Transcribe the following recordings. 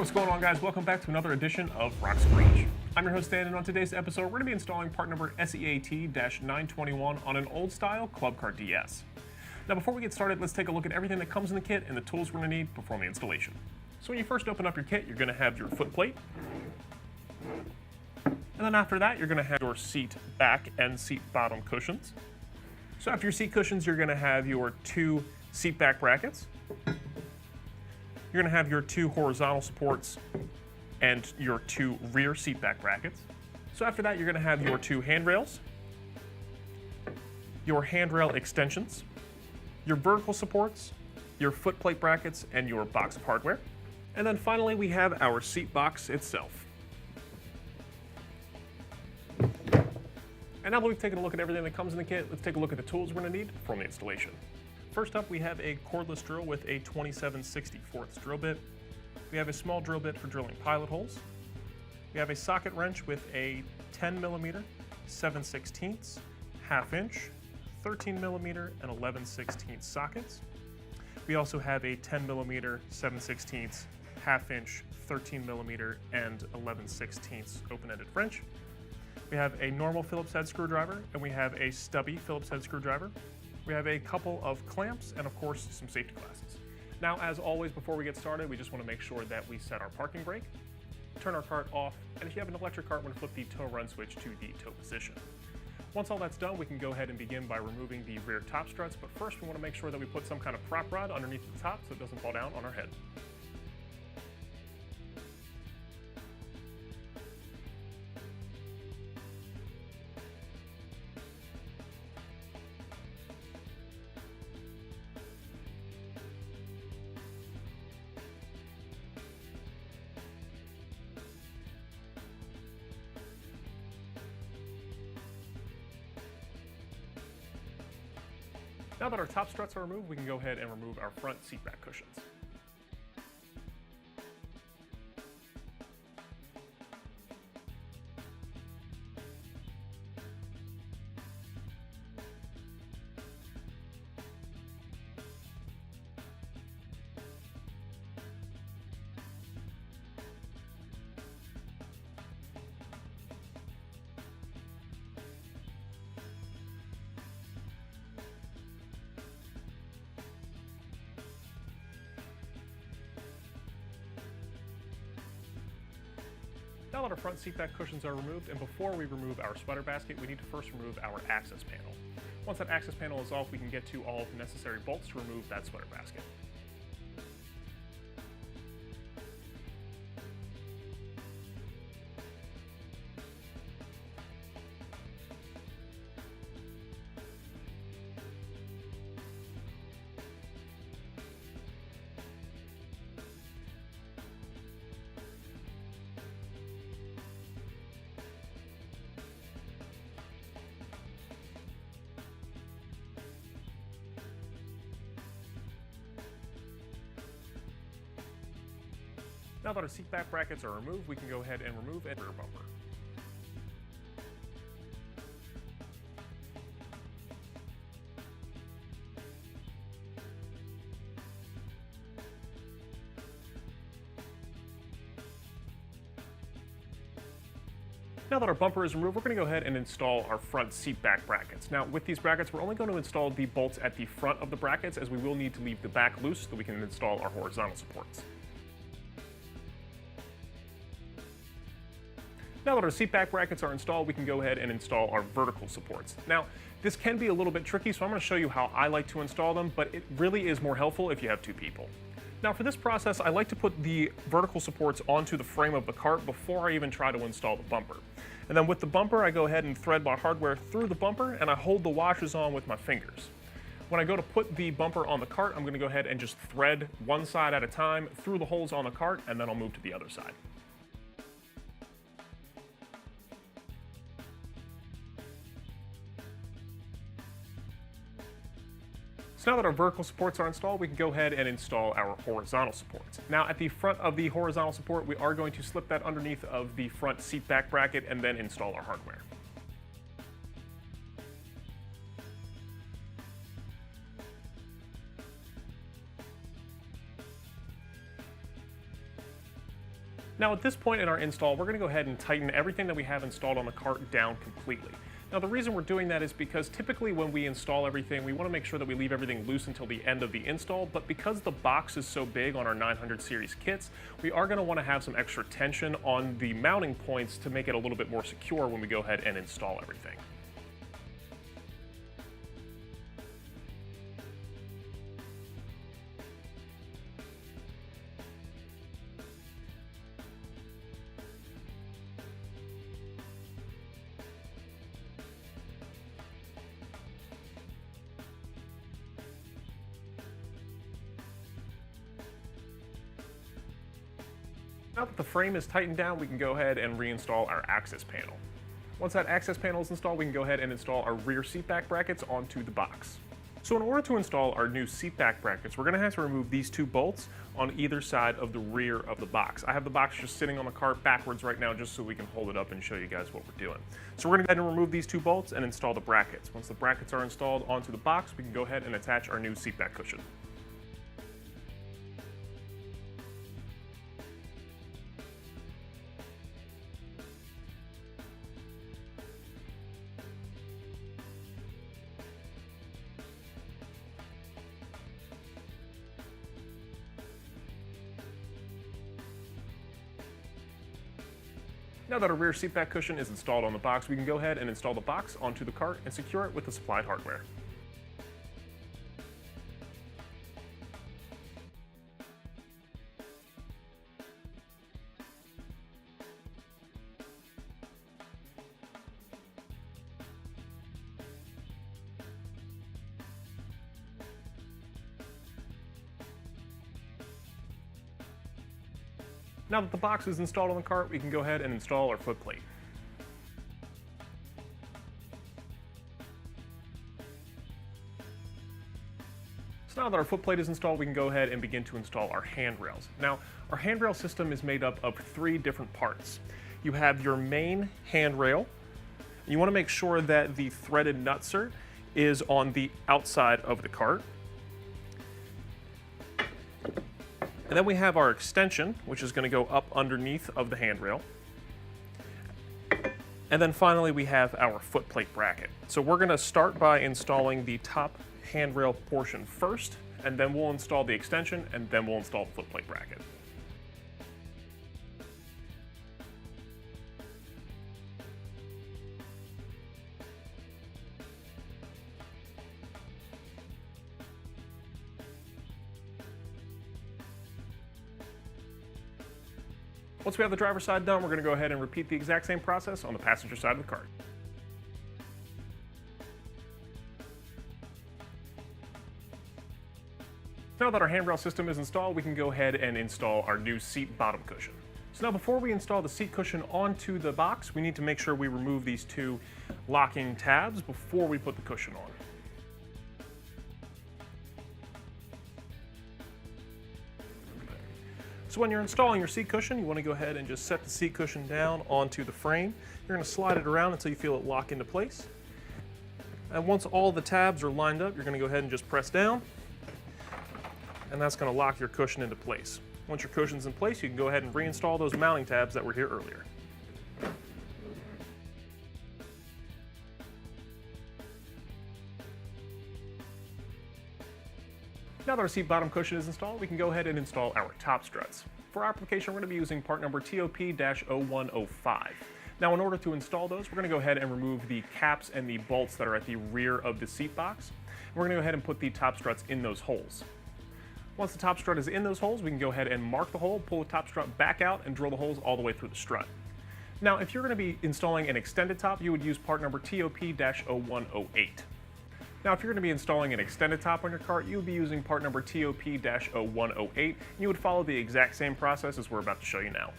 what's going on, guys? Welcome back to another edition of RHOX Garage. I'm your host, Dan, and on today's episode, we're going to be installing part number SEAT-921 on an old-style Club Car DS. Now, before we get started, let's take a look at everything that comes in the kit and the tools we're going to need before the installation. So when you first open up your kit, you're going to have your foot plate. And then after that, you're going to have your seat back and seat bottom cushions. So after your seat cushions, you're going to have your two seat back brackets. You're going to have your two horizontal supports and your two rear seat back brackets. So after that, you're going to have your two handrails, your handrail extensions, your vertical supports, your foot plate brackets, and your box of hardware. And then finally, we have our seat box itself. And now that we've taken a look at everything that comes in the kit, let's take a look at the tools we're going to need for the installation. First up, we have a cordless drill with a 27/64 drill bit. We have a small drill bit for drilling pilot holes. We have a socket wrench with a 10mm, 7/16, ½ inch, 13mm, and 11/16 sockets. We also have a 10mm, 7/16, ½ inch, 13mm, and 11/16 open-ended wrench. We have a normal Phillips head screwdriver, and we have a stubby Phillips head screwdriver. We have a couple of clamps and, of course, some safety glasses. Now, as always, before we get started, we just want to make sure that we set our parking brake, turn our cart off, and if you have an electric cart, we're going to flip the tow run switch to the tow position. Once all that's done, we can go ahead and begin by removing the rear top struts, but first we want to make sure that we put some kind of prop rod underneath the top so it doesn't fall down on our head. Now that our top struts are removed, we can go ahead and remove our front seat back cushions. Now that our front seat back cushions are removed, and before we remove our sweater basket, we need to first remove our access panel. Once that access panel is off, we can get to all of the necessary bolts to remove that sweater basket. Now that our seat back brackets are removed, we can go ahead and remove a rear bumper. Now that our bumper is removed, we're going to go ahead and install our front seat back brackets. Now, with these brackets, we're only going to install the bolts at the front of the brackets, as we will need to leave the back loose so that we can install our horizontal supports. Now that our seat back brackets are installed, we can go ahead and install our vertical supports. Now, this can be a little bit tricky, so I'm going to show you how I like to install them, but it really is more helpful if you have two people. Now, for this process, I like to put the vertical supports onto the frame of the cart before I even try to install the bumper. And then with the bumper, I go ahead and thread my hardware through the bumper, and I hold the washers on with my fingers. When I go to put the bumper on the cart, I'm going to go ahead and just thread one side at a time through the holes on the cart, and then I'll move to the other side. So now that our vertical supports are installed, we can go ahead and install our horizontal supports. Now at the front of the horizontal support, we are going to slip that underneath of the front seat back bracket and then install our hardware. Now at this point in our install, we're going to go ahead and tighten everything that we have installed on the cart down completely. Now the reason we're doing that is because typically when we install everything, we want to make sure that we leave everything loose until the end of the install, but because the box is so big on our 900 series kits, we are going to want to have some extra tension on the mounting points to make it a little bit more secure when we go ahead and install everything. Now that the frame is tightened down, we can go ahead and reinstall our access panel. Once that access panel is installed, we can go ahead and install our rear seat back brackets onto the box. So in order to install our new seat back brackets, we're going to have to remove these two bolts on either side of the rear of the box. I have the box just sitting on the cart backwards right now just so we can hold it up and show you guys what we're doing. So we're going to go ahead and remove these two bolts and install the brackets. Once the brackets are installed onto the box, we can go ahead and attach our new seat back cushion. Now that our rear seat back cushion is installed on the box, we can go ahead and install the box onto the cart and secure it with the supplied hardware. Now that the box is installed on the cart, we can go ahead and install our foot plate. So now that our foot plate is installed, we can go ahead and begin to install our handrails. Now, our handrail system is made up of 3 different parts. You have your main handrail. You want to make sure that the threaded nutsert is on the outside of the cart. And then we have our extension, which is going to go up underneath of the handrail. And then finally we have our foot plate bracket. So we're going to start by installing the top handrail portion first, and then we'll install the extension, and then we'll install the foot plate bracket. Once we have the driver's side done, we're going to go ahead and repeat the exact same process on the passenger side of the cart. Now that our handrail system is installed, we can go ahead and install our new seat bottom cushion. So now before we install the seat cushion onto the box, we need to make sure we remove these 2 locking tabs before we put the cushion on. So when you're installing your seat cushion, you want to go ahead and just set the seat cushion down onto the frame. You're going to slide it around until you feel it lock into place. And once all the tabs are lined up, you're going to go ahead and just press down, and that's going to lock your cushion into place. Once your cushion's in place, you can go ahead and reinstall those mounting tabs that were here earlier. Now that our seat bottom cushion is installed, we can go ahead and install our top struts. For our application, we're going to be using part number TOP-0105. Now, in order to install those, we're going to go ahead and remove the caps and the bolts that are at the rear of the seat box. We're going to go ahead and put the top struts in those holes. Once the top strut is in those holes, we can go ahead and mark the hole, pull the top strut back out, and drill the holes all the way through the strut. Now, if you're going to be installing an extended top, you would use part number TOP-0108. Now, if you're going to be installing an extended top on your cart, you would be using part number TOP-0108, and you would follow the exact same process as we're about to show you now.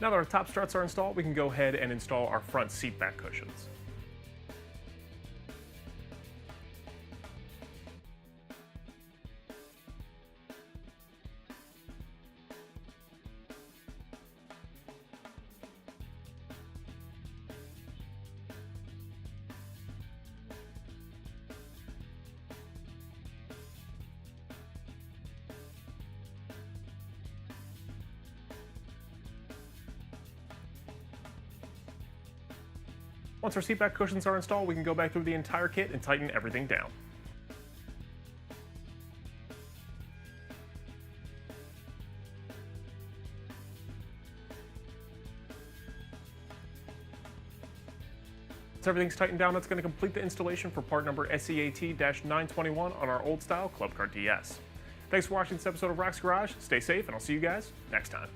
Now that our top struts are installed, we can go ahead and install our front seat back cushions. Once our seatback cushions are installed, we can go back through the entire kit and tighten everything down. Once everything's tightened down, that's going to complete the installation for part number SEAT-921 on our old style Club Car DS. Thanks for watching this episode of RHOX Garage. Stay safe, and I'll see you guys next time.